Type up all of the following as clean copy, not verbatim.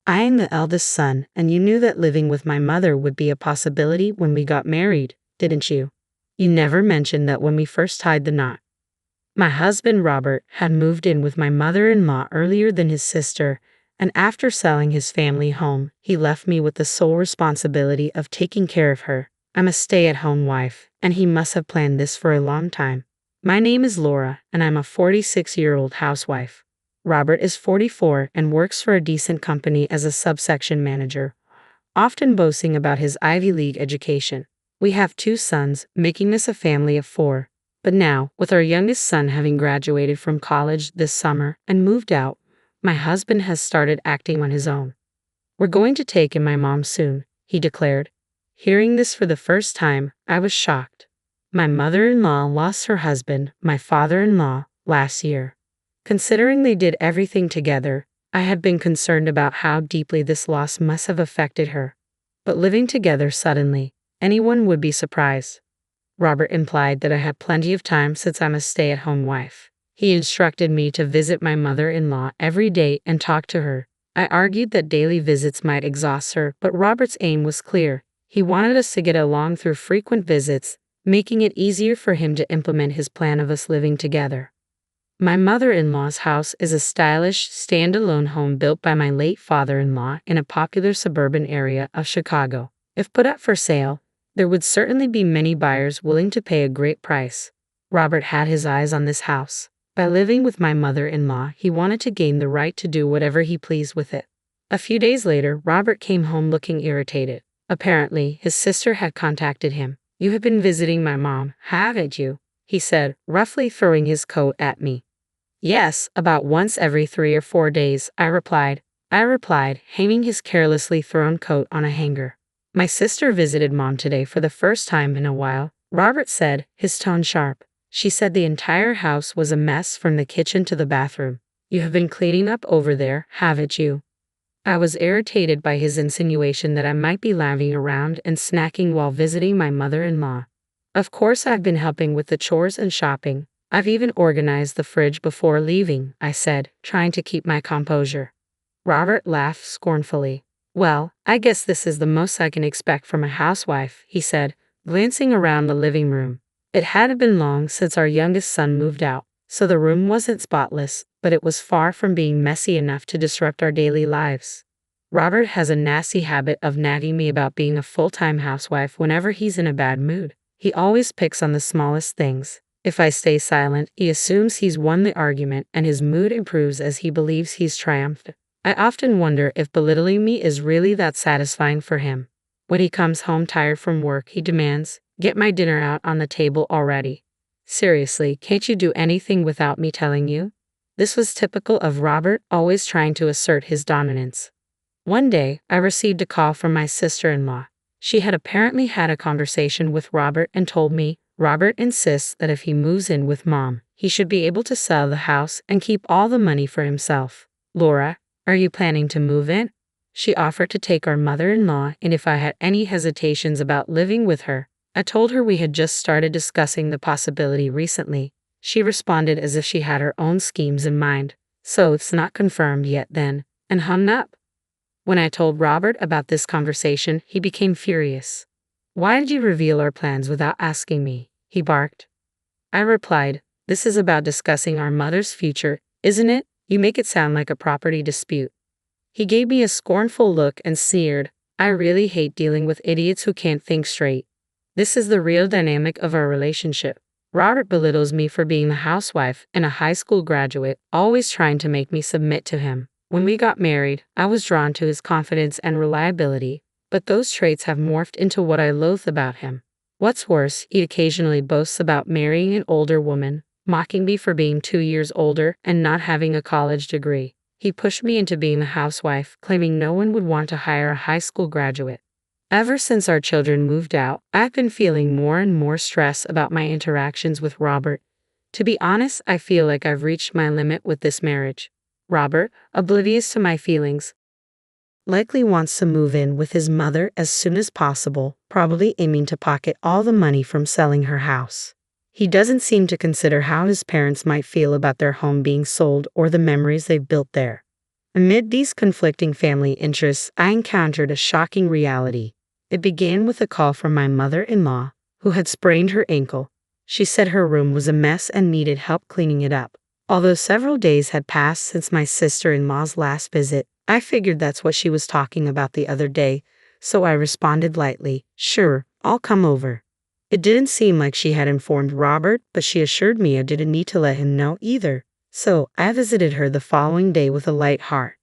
I am the eldest son, and you knew that living with my mother would be a possibility when we got married, didn't you? You never mentioned that when we first tied the knot. My husband Robert had moved in with my mother-in-law earlier than his sister, and after selling his family home, he left me with the sole responsibility of taking care of her. I'm a stay-at-home wife, and he must have planned this for a long time. My name is Laura, and I'm a 46-year-old housewife. Robert is 44 and works for a decent company as a subsection manager, often boasting about his Ivy League education. We have 2 sons, making us a family of 4. But now, with our youngest son having graduated from college this summer and moved out, my husband has started acting on his own. We're going to take in my mom soon, he declared. Hearing this for the first time, I was shocked. My mother-in-law lost her husband, my father-in-law, last year. Considering they did everything together, I had been concerned about how deeply this loss must have affected her. But living together suddenly, anyone would be surprised. Robert implied that I had plenty of time since I'm a stay-at-home wife. He instructed me to visit my mother-in-law every day and talk to her. I argued that daily visits might exhaust her, but Robert's aim was clear. He wanted us to get along through frequent visits, making it easier for him to implement his plan of us living together. My mother-in-law's house is a stylish, standalone home built by my late father-in-law in a popular suburban area of Chicago. If put up for sale, there would certainly be many buyers willing to pay a great price. Robert had his eyes on this house. By living with my mother-in-law, he wanted to gain the right to do whatever he pleased with it. A few days later, Robert came home looking irritated. Apparently, his sister had contacted him. "You have been visiting my mom, haven't you?" he said, roughly throwing his coat at me. "Yes, about once every 3 or 4 days, I replied, hanging his carelessly thrown coat on a hanger. "My sister visited Mom today for the first time in a while," Robert said, his tone sharp. "She said the entire house was a mess from the kitchen to the bathroom. You have been cleaning up over there, haven't you?" I was irritated by his insinuation that I might be lounging around and snacking while visiting my mother-in-law. "Of course I've been helping with the chores and shopping. I've even organized the fridge before leaving," I said, trying to keep my composure. Robert laughed scornfully. "Well, I guess this is the most I can expect from a housewife," he said, glancing around the living room. It hadn't been long since our youngest son moved out, so the room wasn't spotless, but it was far from being messy enough to disrupt our daily lives. Robert has a nasty habit of nagging me about being a full-time housewife whenever he's in a bad mood. He always picks on the smallest things. If I stay silent, he assumes he's won the argument and his mood improves as he believes he's triumphed. I often wonder if belittling me is really that satisfying for him. When he comes home tired from work, he demands, "Get my dinner out on the table already." Seriously, can't you do anything without me telling you? This was typical of Robert, always trying to assert his dominance. One day, I received a call from my sister-in-law. She had apparently had a conversation with Robert and told me, "Robert insists that if he moves in with Mom, he should be able to sell the house and keep all the money for himself." "Laura, are you planning to move in?" She offered to take our mother-in-law, and if I had any hesitations about living with her, I told her we had just started discussing the possibility recently. She responded as if she had her own schemes in mind. "So it's not confirmed yet then," and hung up. When I told Robert about this conversation, he became furious. "Why did you reveal our plans without asking me?" he barked. I replied, "This is about discussing our mother's future, isn't it? You make it sound like a property dispute." He gave me a scornful look and sneered, "I really hate dealing with idiots who can't think straight." This is the real dynamic of our relationship. Robert belittles me for being a housewife and a high school graduate, always trying to make me submit to him. When we got married, I was drawn to his confidence and reliability, but those traits have morphed into what I loathe about him. What's worse, he occasionally boasts about marrying an older woman, mocking me for being 2 years older and not having a college degree. He pushed me into being a housewife, claiming no one would want to hire a high school graduate. Ever since our children moved out, I've been feeling more and more stress about my interactions with Robert. To be honest, I feel like I've reached my limit with this marriage. Robert, oblivious to my feelings, likely wants to move in with his mother as soon as possible, probably aiming to pocket all the money from selling her house. He doesn't seem to consider how his parents might feel about their home being sold or the memories they've built there. Amid these conflicting family interests, I encountered a shocking reality. It began with a call from my mother-in-law, who had sprained her ankle. She said her room was a mess and needed help cleaning it up. Although several days had passed since my sister-in-law's last visit, I figured that's what she was talking about the other day, so I responded lightly, "Sure, I'll come over." It didn't seem like she had informed Robert, but she assured me I didn't need to let him know either. So I visited her the following day with a light heart.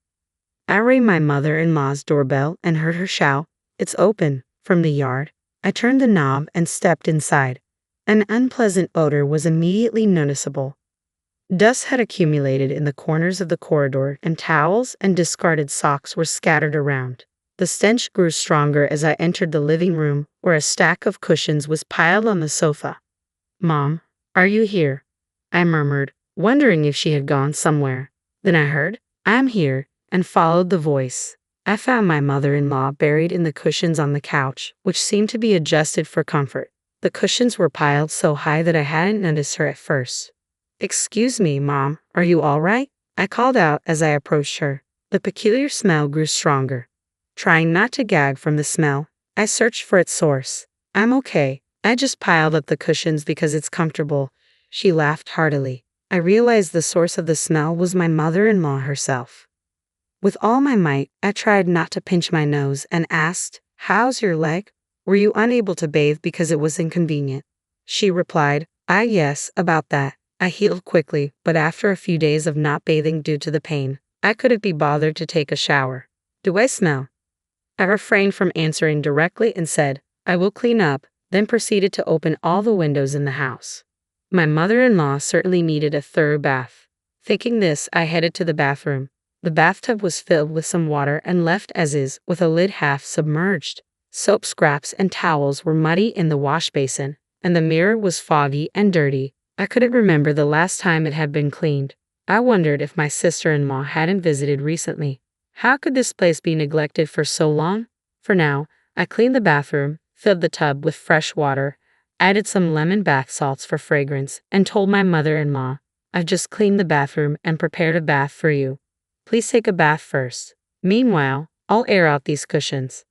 I rang my mother-in-law's doorbell and heard her shout, "It's open," from the yard. I turned the knob and stepped inside. An unpleasant odor was immediately noticeable. Dust had accumulated in the corners of the corridor, and towels and discarded socks were scattered around. The stench grew stronger as I entered the living room, where a stack of cushions was piled on the sofa. "Mom, are you here?" I murmured, wondering if she had gone somewhere. Then I heard, "I'm here," and followed the voice. I found my mother-in-law buried in the cushions on the couch, which seemed to be adjusted for comfort. The cushions were piled so high that I hadn't noticed her at first. "Excuse me, Mom, are you all right?" I called out as I approached her. The peculiar smell grew stronger. Trying not to gag from the smell, I searched for its source. "I'm okay. I just piled up the cushions because it's comfortable." She laughed heartily. I realized the source of the smell was my mother-in-law herself. With all my might, I tried not to pinch my nose and asked, "How's your leg? Were you unable to bathe because it was inconvenient?" She replied, Yes, about that. I healed quickly, but after a few days of not bathing due to the pain, I couldn't be bothered to take a shower." "Do I smell?" I refrained from answering directly and said, "I will clean up," then proceeded to open all the windows in the house. My mother-in-law certainly needed a thorough bath. Thinking this, I headed to the bathroom. The bathtub was filled with some water and left as is, with a lid half submerged. Soap scraps and towels were muddy in the wash basin, and the mirror was foggy and dirty. I couldn't remember the last time it had been cleaned. I wondered if my sister-in-law hadn't visited recently. How could this place be neglected for so long? For now, I cleaned the bathroom, filled the tub with fresh water, added some lemon bath salts for fragrance, and told my mother-in-law, "I've just cleaned the bathroom and prepared a bath for you. Please take a bath first. Meanwhile, I'll air out these cushions."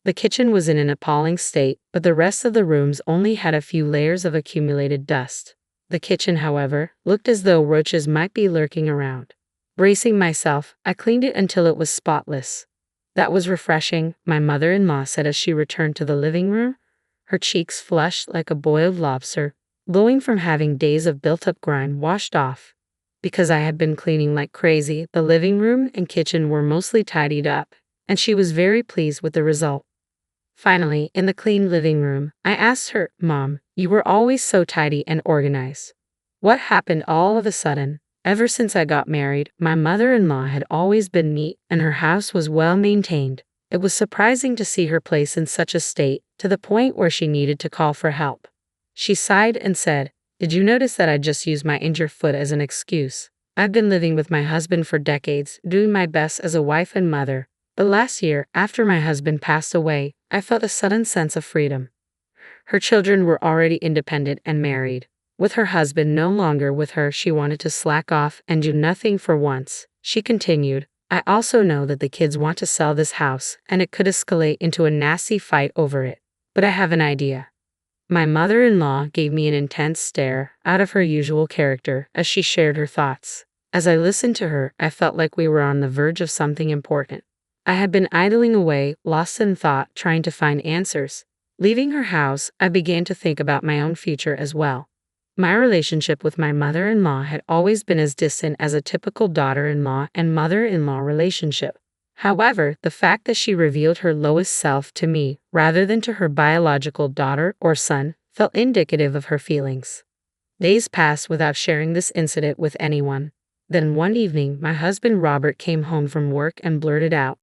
The kitchen was in an appalling state, but the rest of the rooms only had a few layers of accumulated dust. The kitchen, however, looked as though roaches might be lurking around. Bracing myself, I cleaned it until it was spotless. "That was refreshing," my mother-in-law said as she returned to the living room, her cheeks flushed like a boiled lobster, glowing from having days of built-up grime washed off. Because I had been cleaning like crazy, the living room and kitchen were mostly tidied up, and she was very pleased with the result. Finally, in the clean living room, I asked her, "Mom, you were always so tidy and organized. What happened all of a sudden?" Ever since I got married, my mother-in-law had always been neat and her house was well maintained. It was surprising to see her place in such a state, to the point where she needed to call for help. She sighed and said, "Did you notice that I just used my injured foot as an excuse? I've been living with my husband for decades, doing my best as a wife and mother. But last year, after my husband passed away, I felt a sudden sense of freedom." Her children were already independent and married. With her husband no longer with her, she wanted to slack off and do nothing for once. She continued, "I also know that the kids want to sell this house, and it could escalate into a nasty fight over it. But I have an idea." My mother-in-law gave me an intense stare, out of her usual character, as she shared her thoughts. As I listened to her, I felt like we were on the verge of something important. I had been idling away, lost in thought, trying to find answers. Leaving her house, I began to think about my own future as well. My relationship with my mother-in-law had always been as distant as a typical daughter-in-law and mother-in-law relationship. However, the fact that she revealed her lowest self to me, rather than to her biological daughter or son, felt indicative of her feelings. Days passed without sharing this incident with anyone. Then one evening, my husband Robert came home from work and blurted out,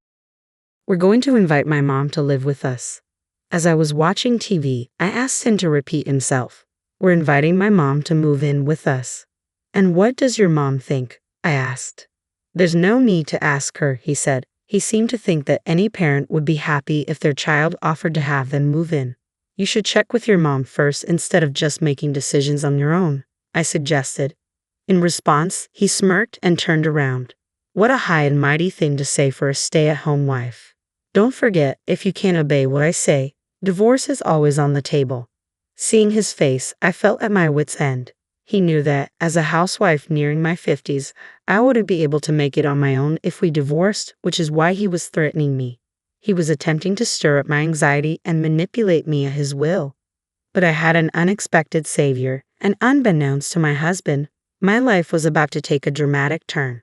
"We're going to invite my mom to live with us." As I was watching TV, I asked him to repeat himself. "We're inviting my mom to move in with us." "And what does your mom think?" I asked. "There's no need to ask her," he said. He seemed to think that any parent would be happy if their child offered to have them move in. "You should check with your mom first instead of just making decisions on your own," I suggested. In response, he smirked and turned around. What a high and mighty thing to say for a stay-at-home wife. Don't forget, if you can't obey what I say, divorce is always on the table. Seeing his face, I felt at my wit's end. He knew that, as a housewife nearing my 50s, I wouldn't be able to make it on my own if we divorced, which is why he was threatening me. He was attempting to stir up my anxiety and manipulate me at his will. But I had an unexpected savior, and unbeknownst to my husband, my life was about to take a dramatic turn.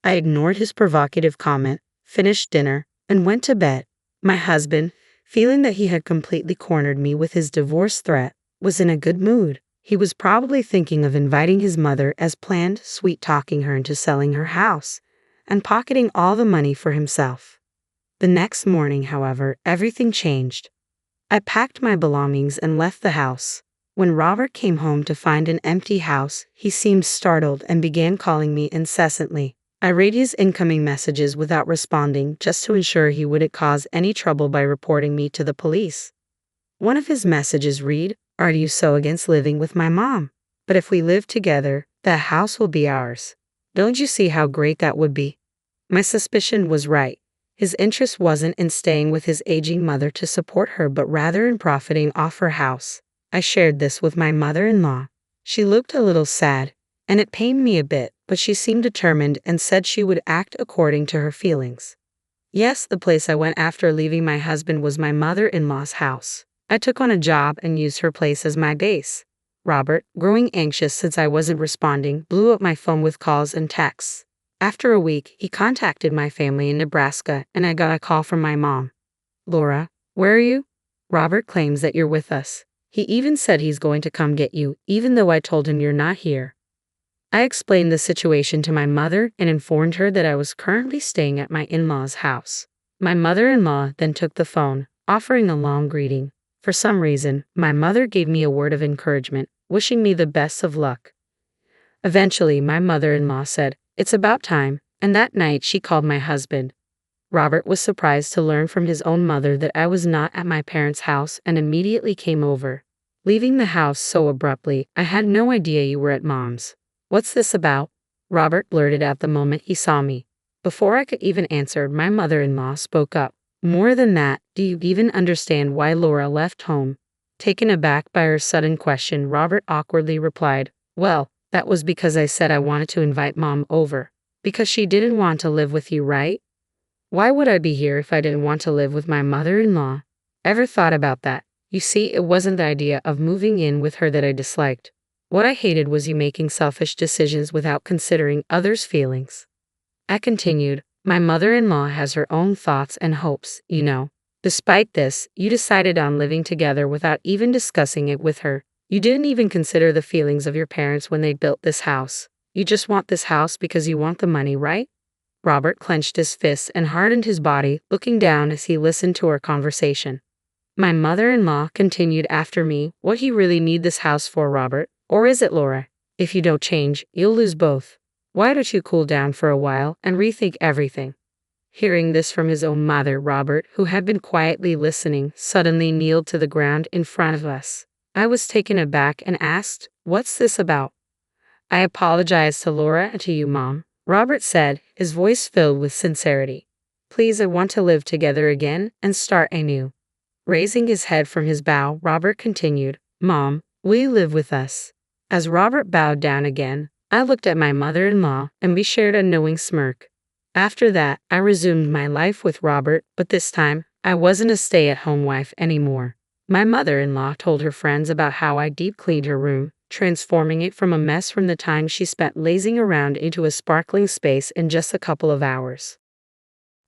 I ignored his provocative comment, finished dinner, and went to bed. My husband, feeling that he had completely cornered me with his divorce threat, was in a good mood. He was probably thinking of inviting his mother as planned, sweet-talking her into selling her house, and pocketing all the money for himself. The next morning, however, everything changed. I packed my belongings and left the house. When Robert came home to find an empty house, he seemed startled and began calling me incessantly. I read his incoming messages without responding, just to ensure he wouldn't cause any trouble by reporting me to the police. One of his messages read, "Are you so against living with my mom? But if we live together, that house will be ours. Don't you see how great that would be?" My suspicion was right. His interest wasn't in staying with his aging mother to support her, but rather in profiting off her house. I shared this with my mother-in-law. She looked a little sad, and it pained me a bit, but she seemed determined and said she would act according to her feelings. Yes, the place I went after leaving my husband was my mother-in-law's house. I took on a job and used her place as my base. Robert, growing anxious since I wasn't responding, blew up my phone with calls and texts. After a week, he contacted my family in Nebraska, and I got a call from my mom. "Laura, where are you? Robert claims that you're with us. He even said he's going to come get you, even though I told him you're not here." I explained the situation to my mother and informed her that I was currently staying at my in-laws' house. My mother-in-law then took the phone, offering a long greeting. For some reason, my mother gave me a word of encouragement, wishing me the best of luck. Eventually, my mother-in-law said, "It's about time," and that night she called my husband. Robert was surprised to learn from his own mother that I was not at my parents' house and immediately came over. "Leaving the house so abruptly, I had no idea you were at Mom's. What's this about?" Robert blurted out the moment he saw me. Before I could even answer, my mother-in-law spoke up. "More than that, do you even understand why Laura left home?" Taken aback by her sudden question, Robert awkwardly replied, "Well, that was because I said I wanted to invite Mom over. Because she didn't want to live with you, right? Why would I be here if I didn't want to live with my mother-in-law? Ever thought about that? You see, it wasn't the idea of moving in with her that I disliked. What I hated was you making selfish decisions without considering others' feelings." I continued, "My mother-in-law has her own thoughts and hopes, you know. Despite this, you decided on living together without even discussing it with her. You didn't even consider the feelings of your parents when they built this house. You just want this house because you want the money, right?" Robert clenched his fists and hardened his body, looking down as he listened to our conversation. My mother-in-law continued after me, "What do you really need this house for, Robert? Or is it Laura? If you don't change, you'll lose both. Why don't you cool down for a while and rethink everything?" Hearing this from his own mother, Robert, who had been quietly listening, suddenly kneeled to the ground in front of us. I was taken aback and asked, "What's this about?" "I apologize to Laura and to you, Mom," Robert said, his voice filled with sincerity. "Please, I want to live together again and start anew." Raising his head from his bow, Robert continued, "Mom, will you live with us?" As Robert bowed down again, I looked at my mother-in-law and we shared a knowing smirk. After that, I resumed my life with Robert, but this time, I wasn't a stay-at-home wife anymore. My mother-in-law told her friends about how I deep-cleaned her room, transforming it from a mess from the time she spent lazing around into a sparkling space in just a couple of hours.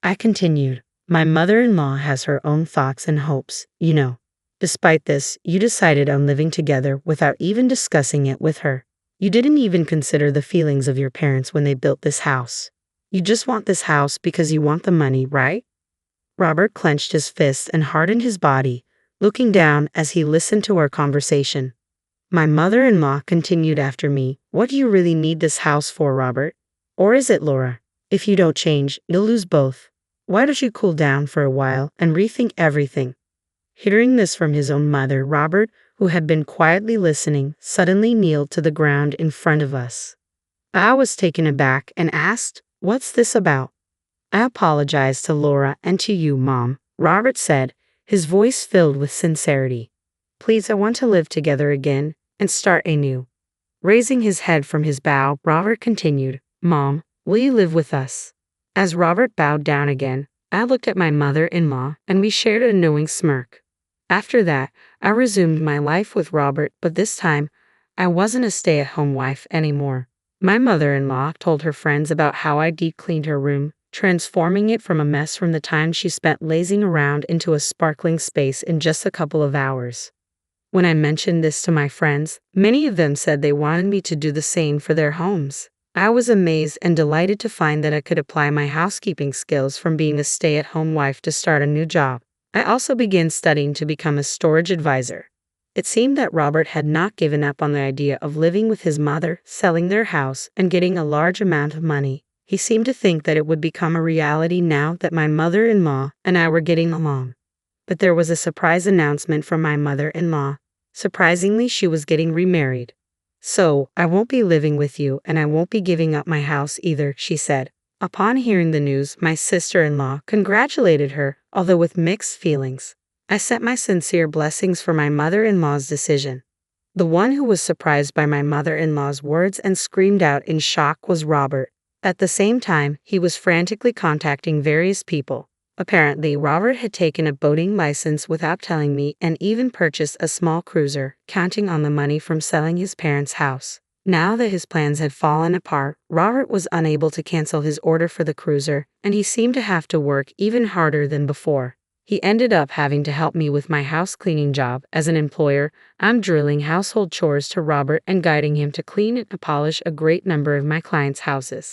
I continued, "My mother-in-law has her own thoughts and hopes, you know. Despite this, you decided on living together without even discussing it with her. You didn't even consider the feelings of your parents when they built this house. You just want this house because you want the money, right?" Robert clenched his fists and hardened his body, looking down as he listened to our conversation. My mother-in-law continued after me, "What do you really need this house for, Robert? Or is it Laura? If you don't change, you'll lose both. Why don't you cool down for a while and rethink everything?" Hearing this from his own mother, Robert, who had been quietly listening, suddenly kneeled to the ground in front of us. I was taken aback and asked, What's this about? I apologize to Laura and to you, Mom, Robert said, his voice filled with sincerity. Please, I want to live together again and start anew. Raising his head from his bow, Robert continued, Mom, will you live with us? As Robert bowed down again, I looked at my mother-in-law and we shared a knowing smirk. After that, I resumed my life with Robert, but this time, I wasn't a stay-at-home wife anymore. My mother-in-law told her friends about how I deep-cleaned her room, transforming it from a mess from the time she spent lazing around into a sparkling space in just a couple of hours. When I mentioned this to my friends, many of them said they wanted me to do the same for their homes. I was amazed and delighted to find that I could apply my housekeeping skills from being a stay-at-home wife to start a new job. I also began studying to become a storage advisor. It seemed that Robert had not given up on the idea of living with his mother, selling their house, and getting a large amount of money. He seemed to think that it would become a reality now that my mother-in-law and I were getting along. But there was a surprise announcement from my mother-in-law. Surprisingly, she was getting remarried. So, I won't be living with you and I won't be giving up my house either, she said. Upon hearing the news, my sister-in-law congratulated her, although with mixed feelings. I sent my sincere blessings for my mother-in-law's decision. The one who was surprised by my mother-in-law's words and screamed out in shock was Robert. At the same time, he was frantically contacting various people. Apparently, Robert had taken a boating license without telling me and even purchased a small cruiser, counting on the money from selling his parents' house. Now that his plans had fallen apart, Robert was unable to cancel his order for the cruiser, and he seemed to have to work even harder than before. He ended up having to help me with my house cleaning job. As an employer, I'm drilling household chores to Robert and guiding him to clean and polish a great number of my clients' houses.